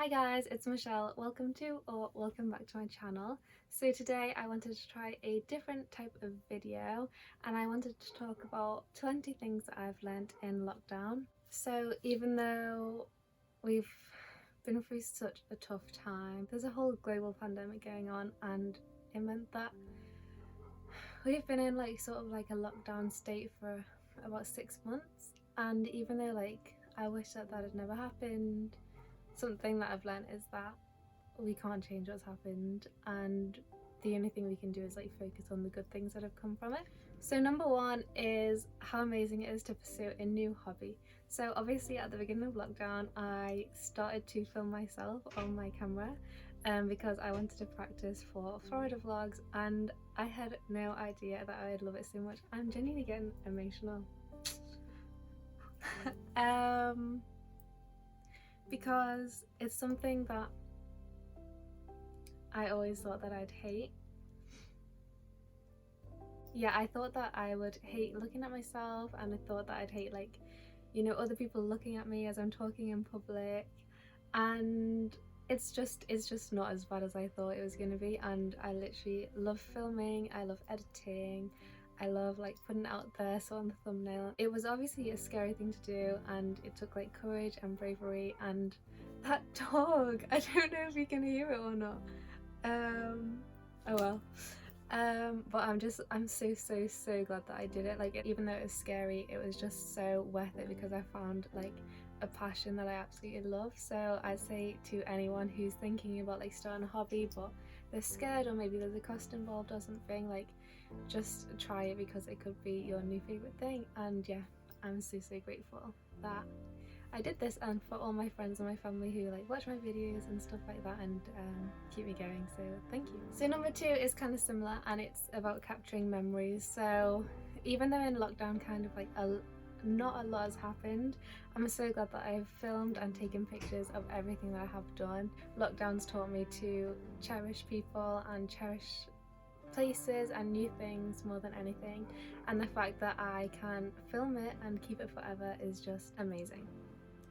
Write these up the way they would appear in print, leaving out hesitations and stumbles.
Hi guys, it's Michelle. Welcome to or welcome back to my channel. So today I wanted to try a different type of video and I wanted to talk about 20 things that I've learnt in lockdown. So even though we've been through such a tough time, there's a whole global pandemic going on and it meant that we've been in sort of like a lockdown state for about 6 months, and even though I wish that had never happened, something that I've learned is that we can't change what's happened and the only thing we can do is focus on the good things that have come from it. So number one is how amazing it is to pursue a new hobby. So obviously at the beginning of lockdown I started to film myself on my camera because I wanted to practice for Florida vlogs, and I had no idea that I would love it so much. I'm genuinely getting emotional. Because it's something that I always thought that I'd hate. Yeah, I thought that I would hate looking at myself, and I thought that I'd hate other people looking at me as I'm talking in public, and it's just not as bad as I thought it was going to be. And I literally love filming, I love editing, I love putting it out there, so on the thumbnail. It was obviously a scary thing to do and it took courage and bravery, and that dog, I don't know if you can hear it or not. Oh well. But I'm so glad that I did it. Even though it was scary, it was just so worth it because I found a passion that I absolutely love. So I'd say to anyone who's thinking about starting a hobby but they're scared, or maybe there's a cost involved or something, just try it because it could be your new favorite thing. And yeah, I'm so grateful that I did this, and for all my friends and my family who watch my videos and stuff like that and keep me going, so thank you. So number two is kind of similar, and it's about capturing memories. So even though in lockdown kind of not a lot has happened, I'm so glad that I've filmed and taken pictures of everything that I have done. Lockdown's taught me to cherish people and cherish places and new things more than anything, and the fact that I can film it and keep it forever is just amazing.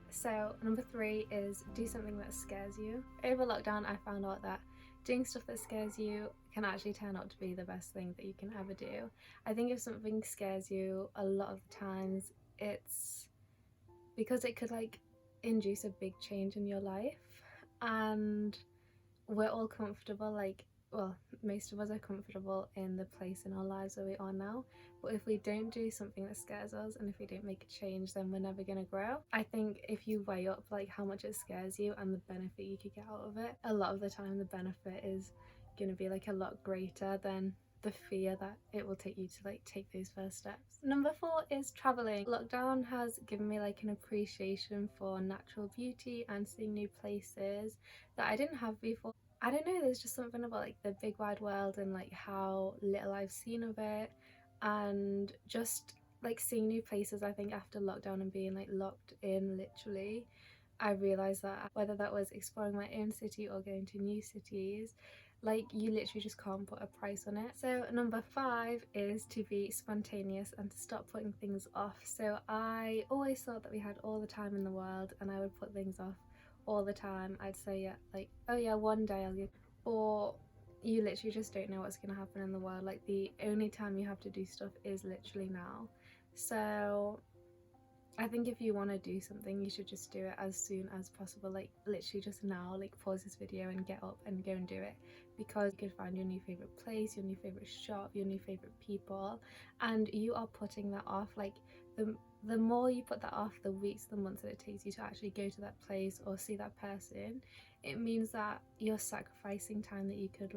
So number three is do something that scares you. Over lockdown I found out that doing stuff that scares you can actually turn out to be the best thing that you can ever do. I think if something scares you, a lot of the times it's because it could induce a big change in your life, and we're all comfortable, well, most of us are comfortable in the place in our lives where we are now, but if we don't do something that scares us and if we don't make a change, then we're never going to grow. I think if you weigh up how much it scares you and the benefit you could get out of it, a lot of the time the benefit is going to be a lot greater than the fear that it will take you to take those first steps. Number four is traveling. Lockdown has given me an appreciation for natural beauty and seeing new places that I didn't have before. I don't know, there's just something about the big wide world and how little I've seen of it, and just seeing new places. I think after lockdown and being locked in literally, I realised that whether that was exploring my own city or going to new cities, you literally just can't put a price on it. So number five is to be spontaneous and to stop putting things off. So I always thought that we had all the time in the world and I would put things off all the time. I'd say, yeah, oh yeah, one day I'll get, or you literally just don't know what's going to happen in the world. The only time you have to do stuff is literally now. So I think if you want to do something, you should just do it as soon as possible, literally just now. Pause this video and get up and go and do it, because you could find your new favorite place, your new favorite shop, your new favorite people, and you are putting that off. The more you put that off, the weeks, the months that it takes you to actually go to that place or see that person, it means that you're sacrificing time that you could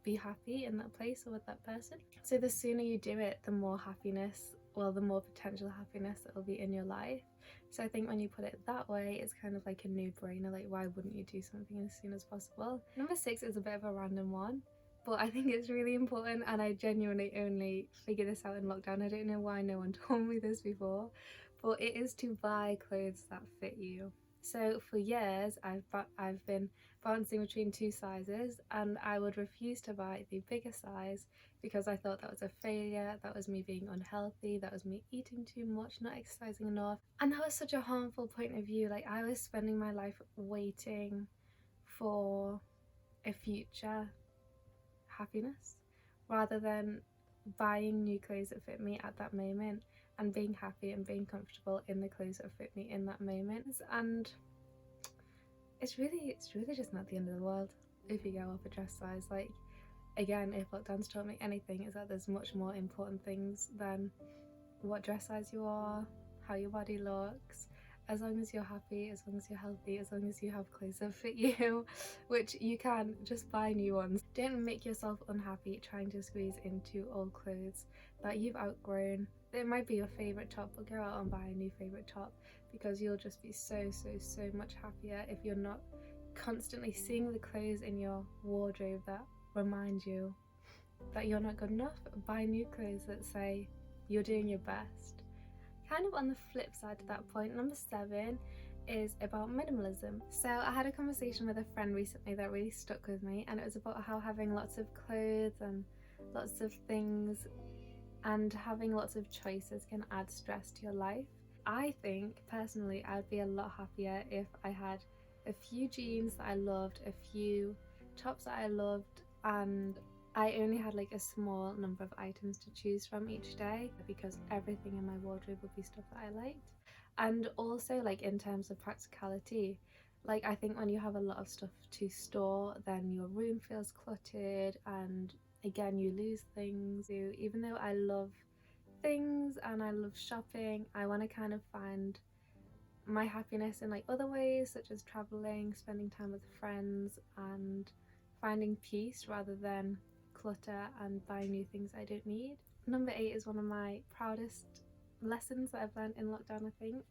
be happy in that place or with that person. So the sooner you do it, the more happiness, well, the more potential happiness that will be in your life. So I think when you put it that way, it's kind of a no-brainer. Why wouldn't you do something as soon as possible? Number six is a bit of a random one, but I think it's really important, and I genuinely only figured this out in lockdown. I don't know why no one told me this before, but it is to buy clothes that fit you. So for years I've been bouncing between two sizes, and I would refuse to buy the bigger size because I thought that was a failure, that was me being unhealthy, that was me eating too much, not exercising enough, and that was such a harmful point of view. I was spending my life waiting for a future happiness rather than buying new clothes that fit me at that moment and being happy and being comfortable in the clothes that fit me in that moment. And it's really just not the end of the world if you go up a dress size. Like, again, if lockdown's taught me anything, is that there's much more important things than what dress size you are, how your body looks. As long as you're happy, as long as you're healthy, as long as you have clothes that fit you, which you can, just buy new ones. Don't make yourself unhappy trying to squeeze into old clothes that you've outgrown. It might be your favourite top, but go out and buy a new favourite top, because you'll just be so much happier if you're not constantly seeing the clothes in your wardrobe that remind you that you're not good enough. Buy new clothes that say you're doing your best. Kind of on the flip side to that point, number 7 is about minimalism. So I had a conversation with a friend recently that really stuck with me, and it was about how having lots of clothes and lots of things and having lots of choices can add stress to your life. I think personally I'd be a lot happier if I had a few jeans that I loved, a few tops that I loved, and I only had like a small number of items to choose from each day, because everything in my wardrobe would be stuff that I liked. And also, like, in terms of practicality, like, I think when you have a lot of stuff to store, then your room feels cluttered, and again, you lose things. Even though I love things and I love shopping, I want to kind of find my happiness in like other ways, such as traveling, spending time with friends, and finding peace rather than clutter and buying new things I don't need. Number 8 is one of my proudest lessons that I've learned in lockdown, I think,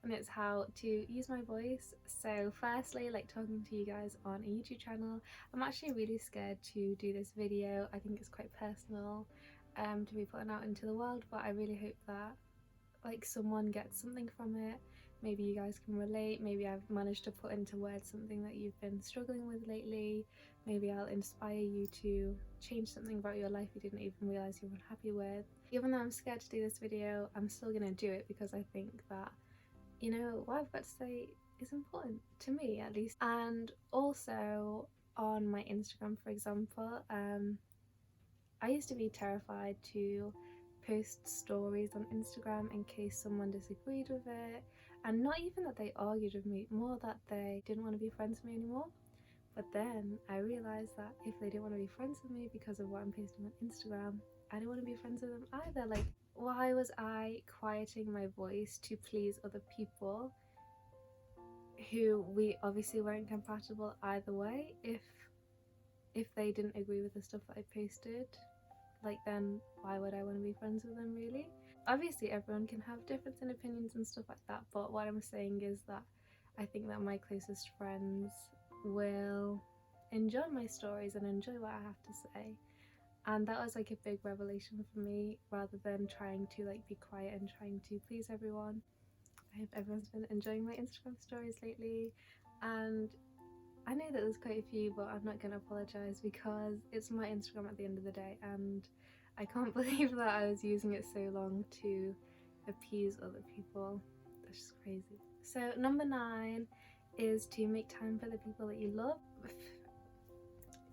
and it's how to use my voice. So firstly, like, talking to you guys on a YouTube channel, I'm actually really scared to do this video. I think it's quite personal to be putting out into the world, but I really hope that like someone gets something from it. Maybe you guys can relate, maybe I've managed to put into words something that you've been struggling with lately. Maybe I'll inspire you to change something about your life you didn't even realise you were unhappy with. Even though I'm scared to do this video, I'm still gonna do it, because I think that, you know, what I've got to say is important to me, at least. And also on my Instagram, for example, I used to be terrified to post stories on Instagram in case someone disagreed with it, and not even that they argued with me, more that they didn't want to be friends with me anymore. But then I realised that if they didn't want to be friends with me because of what I'm posting on Instagram, I didn't want to be friends with them either. Like, why was I quieting my voice to please other people who we obviously weren't compatible either way? If they didn't agree with the stuff that I posted, like, then why would I want to be friends with them, really? Obviously everyone can have difference in opinions and stuff like that, but what I'm saying is that I think that my closest friends will enjoy my stories and enjoy what I have to say. And that was like a big revelation for me, rather than trying to like be quiet and trying to please everyone. I hope everyone's been enjoying my Instagram stories lately, and I know that there's quite a few, but I'm not going to apologise, because it's my Instagram at the end of the day, and I can't believe that I was using it so long to appease other people. That's just crazy. So number 9 is to make time for the people that you love.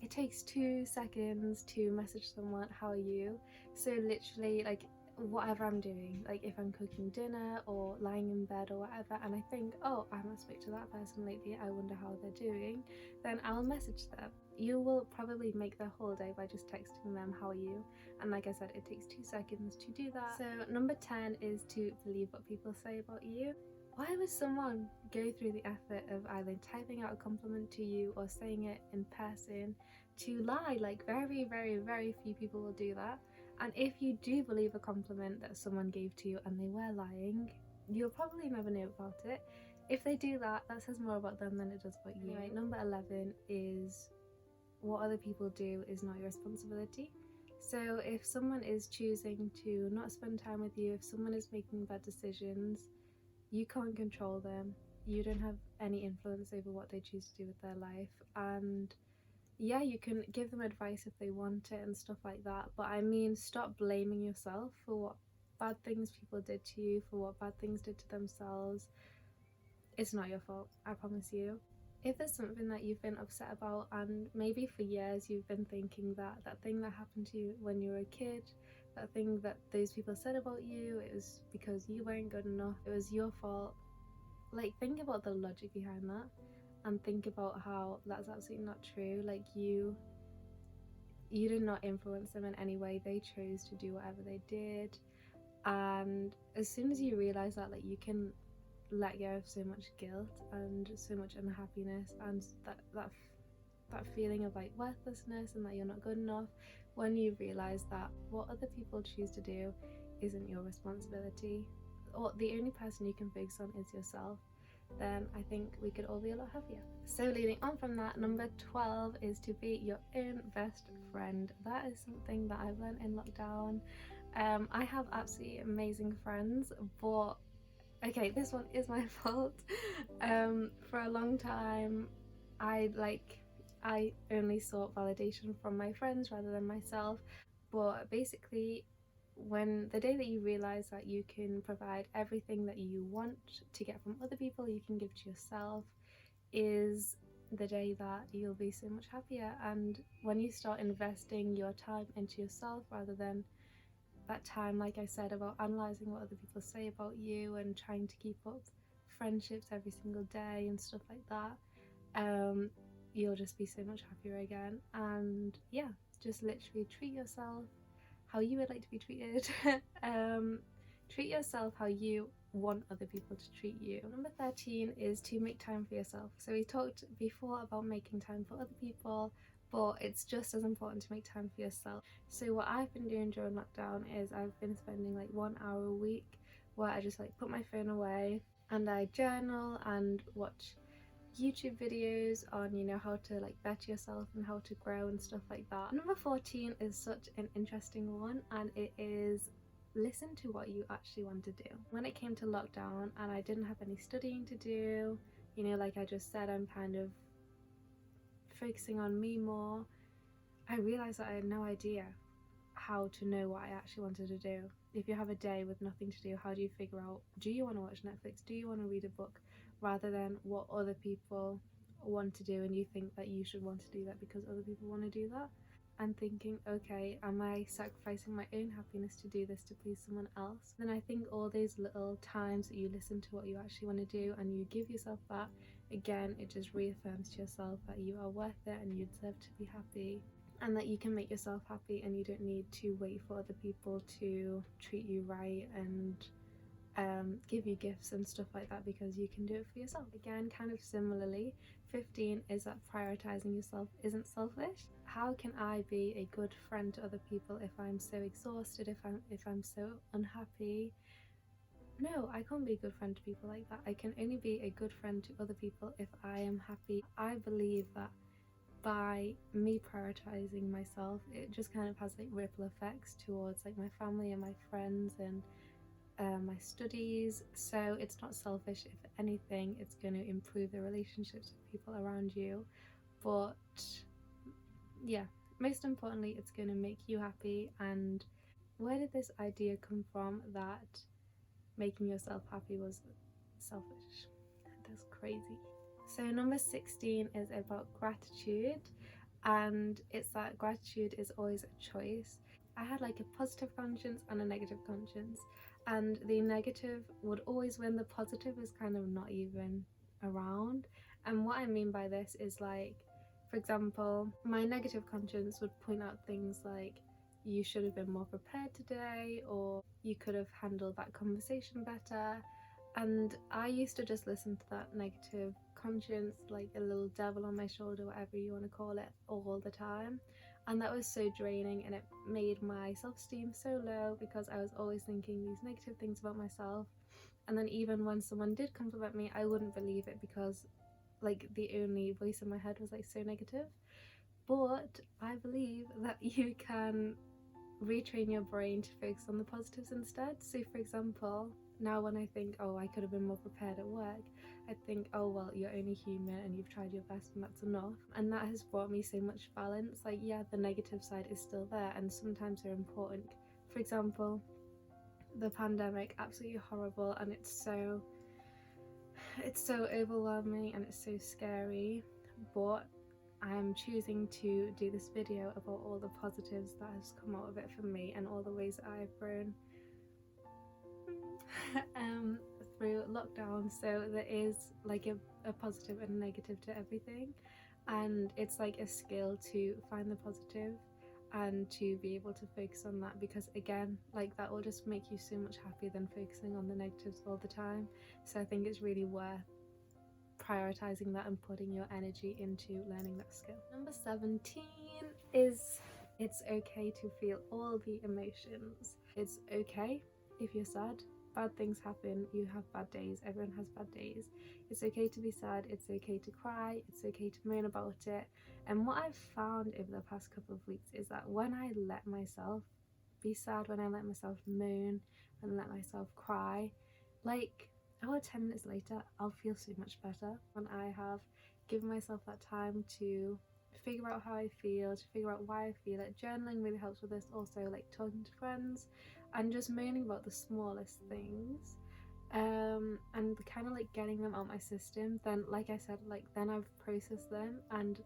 It takes 2 seconds to message someone, how are you? So literally, like, whatever I'm doing, like if I'm cooking dinner or lying in bed or whatever, and I think, oh, I haven't spoken to that person lately, I wonder how they're doing, then I'll message them. You will probably make their whole day by just texting them, how are you? And like I said, it takes 2 seconds to do that. So number 10 is to believe what people say about you. Why would someone go through the effort of either typing out a compliment to you or saying it in person to lie? Like, very few people will do that. And if you do believe a compliment that someone gave to you and they were lying, you'll probably never know about it. If they do that, that says more about them than it does about you. Anyway, number 11 is what other people do is not your responsibility. So if someone is choosing to not spend time with you, if someone is making bad decisions, you can't control them. You don't have any influence over what they choose to do with their life. And yeah, you can give them advice if they want it and stuff like that, but I mean, stop blaming yourself for what bad things people did to you, for what bad things did to themselves. It's not your fault, I promise you. if there's something that you've been upset about, and maybe for years you've been thinking that that thing that happened to you when you were a kid, that thing that those people said about you, it was because you weren't good enough, it was your fault. Like, think about the logic behind that, and think about how that's absolutely not true. Like, you did not influence them in any way, they chose to do whatever they did. And as soon as you realize that, like, you can let go of so much guilt and so much unhappiness, and that feeling of like worthlessness and that you're not good enough, when you realize that what other people choose to do isn't your responsibility, or the only person you can focus on is yourself, then I think we could all be a lot happier. So leading on from that, number 12 is to be your own best friend. That is something that I've learned in lockdown. I have absolutely amazing friends, but okay, this one is my fault. For a long time, I only sought validation from my friends rather than myself. But basically, when the day that you realize that you can provide everything that you want to get from other people, you can give to yourself, is the day that you'll be so much happier. And when you start investing your time into yourself rather than that time, like I said, about analysing what other people say about you and trying to keep up friendships every single day and stuff like that, you'll just be so much happier again. And yeah, just literally treat yourself how you would like to be treated. Treat yourself how you want other people to treat you. Number 13 is to make time for yourself. So we talked before about making time for other people, but it's just as important to make time for yourself. So what I've been doing during lockdown is I've been spending like 1 hour a week where I just like put my phone away and I journal and watch YouTube videos on, you know, how to like better yourself and how to grow and stuff like that. Number 14 is such an interesting one, and it is listen to what you actually want to do. When it came to lockdown and I didn't have any studying to do, you know, like I just said, I'm kind of focusing on me more, I realized that I had no idea how to know what I actually wanted to do. If you have a day with nothing to do, how do you figure out, do you want to watch Netflix, do you want to read a book, rather than what other people want to do and you think that you should want to do that because other people want to do that? And thinking, okay, am I sacrificing my own happiness to do this to please someone else? Then I think all those little times that you listen to what you actually want to do and you give yourself that, again, it just reaffirms to yourself that you are worth it and you deserve to be happy, and that you can make yourself happy and you don't need to wait for other people to treat you right and give you gifts and stuff like that, because you can do it for yourself. Again, kind of similarly, 15 is that prioritizing yourself isn't selfish. How can I be a good friend to other people if I'm so exhausted, if I'm so unhappy? No, I can't be a good friend to people like that. I can only be a good friend to other people if I am happy. I believe that by me prioritizing myself, it just kind of has like ripple effects towards like my family and my friends and my studies. So it's not selfish. If anything, it's going to improve the relationships with people around you. But yeah, most importantly, it's going to make you happy. And where did this idea come from that making yourself happy was selfish? That's crazy. So number 16 is about gratitude, and it's that gratitude is always a choice. I had like a positive conscience and a negative conscience, and the negative would always win, the positive is kind of not even around. And what I mean by this is, like, for example, my negative conscience would point out things like, you should have been more prepared today, or you could have handled that conversation better. And I used to just listen to that negative conscience, like a little devil on my shoulder, whatever you want to call it, all the time. And that was so draining, and it made my self-esteem so low because I was always thinking these negative things about myself. And then even when someone did compliment me, I wouldn't believe it because like the only voice in my head was like so negative. But I believe that you can retrain your brain to focus on the positives instead. So for example, now when I think, oh, I could have been more prepared at work, I think, oh well, you're only human and you've tried your best and that's enough. And that has brought me so much balance. Like, yeah, the negative side is still there and sometimes they're important. For example, the pandemic, absolutely horrible, and it's so it's so overwhelming and it's so scary, but I'm choosing to do this video about all the positives that has come out of it for me and all the ways that I've grown through lockdown. So there is like a positive and a negative to everything, and it's like a skill to find the positive and to be able to focus on that, because again, like, that will just make you so much happier than focusing on the negatives all the time. So I think it's really worth prioritizing that and putting your energy into learning that skill. Number 17 is it's okay to feel all the emotions. It's okay if you're sad. Bad things happen, you have bad days, everyone has bad days. It's okay to be sad, it's okay to cry, it's okay to moan about it. And what I've found over the past couple of weeks is that when I let myself be sad, when I let myself moan, when I let myself cry, like, about 10 minutes later I'll feel so much better when I have given myself that time to figure out how I feel, to figure out why I feel it. Journaling really helps with this, also like talking to friends and just moaning about the smallest things, and kind of like getting them out my system. Then, like I said, like, then I've processed them, and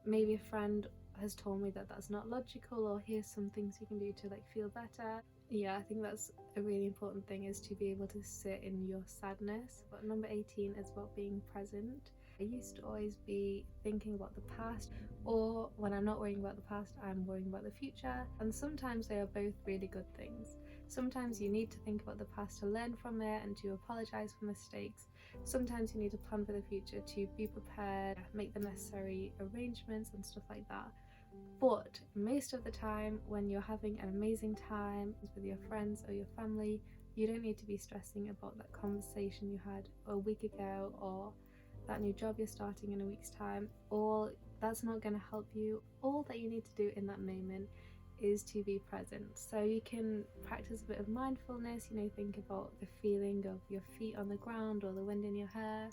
maybe a friend has told me that that's not logical, or here's some things you can do to like feel better. Yeah, I think that's a really important thing, is to be able to sit in your sadness. But number 18 is about being present. I used to always be thinking about the past, or when I'm not worrying about the past, I'm worrying about the future. And sometimes they are both really good things. Sometimes you need to think about the past to learn from it and to apologize for mistakes. Sometimes you need to plan for the future to be prepared, make the necessary arrangements and stuff like that. But most of the time, when you're having an amazing time with your friends or your family, you don't need to be stressing about that conversation you had a week ago, or that new job you're starting in a week's time. All that's not going to help you. All that you need to do in that moment is to be present. So you can practice a bit of mindfulness, think about the feeling of your feet on the ground or the wind in your hair,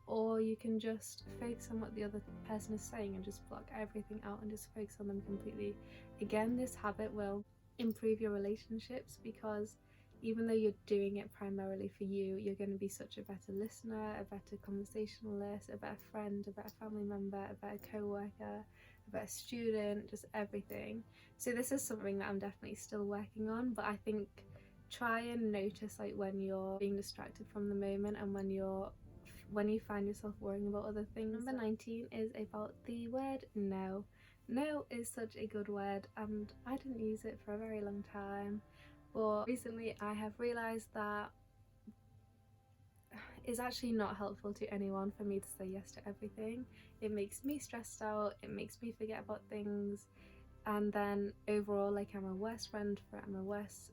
or you can just focus on what the other person is saying and just block everything out and just focus on them completely. Again, this habit will improve your relationships, because even though you're doing it primarily for you, you're going to be such a better listener, a better conversationalist, a better friend, a better family member, a better co-worker, a better student, just everything. So this is something that I'm definitely still working on, but I think try and notice like when you're being distracted from the moment, and when you find yourself worrying about other things. Number 19 is about the word no. No is such a good word, and I didn't use it for a very long time, but recently I have realised that it's actually not helpful to anyone for me to say yes to everything. It makes me stressed out, it makes me forget about things, and then overall, like, I'm a worse friend for it, I'm a worse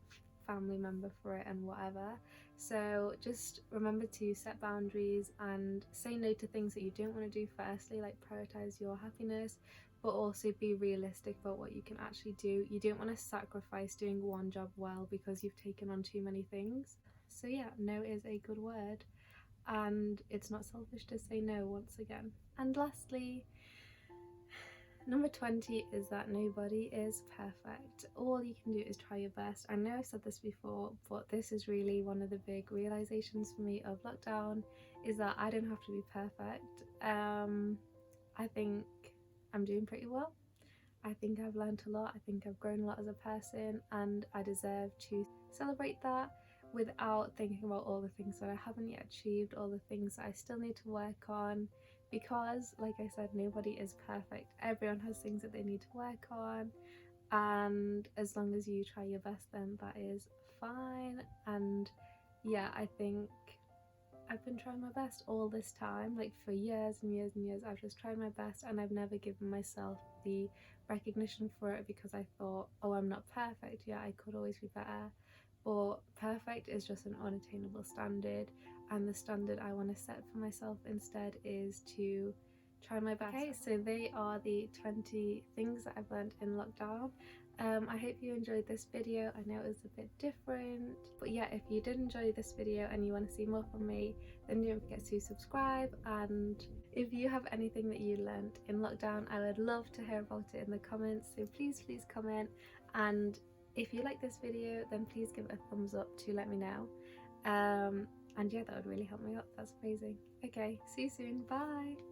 family member for it, and whatever. So just remember to set boundaries and say no to things that you don't want to do. Firstly, like, prioritize your happiness, but also be realistic about what you can actually do. You don't want to sacrifice doing one job well because you've taken on too many things. So yeah, no is a good word, and it's not selfish to say no once again. And lastly, number 20 is that nobody is perfect. All you can do is try your best. I know I've said this before, but this is really one of the big realizations for me of lockdown, is that I don't have to be perfect. I think I'm doing pretty well. I think I've learned a lot. I think I've grown a lot as a person, and I deserve to celebrate that without thinking about all the things that I haven't yet achieved, all the things that I still need to work on, because like I said, nobody is perfect. Everyone has things that they need to work on, and as long as you try your best, then that is fine. And yeah, I think I've been trying my best all this time, like for years and years and years. I've just tried my best, and I've never given myself the recognition for it, because I thought, oh, I'm not perfect. Yeah, I could always be better. But perfect is just an unattainable standard, and the standard I want to set for myself instead is to try my best. Okay, so they are the 20 things that I've learned in lockdown. I hope you enjoyed this video. I know it was a bit different, but yeah, if you did enjoy this video and you want to see more from me, then don't forget to subscribe. And if you have anything that you learned in lockdown, I would love to hear about it in the comments, so please comment. And if you like this video, then please give it a thumbs up to let me know. And yeah, that would really help me up. That's amazing. Okay, see you soon. Bye.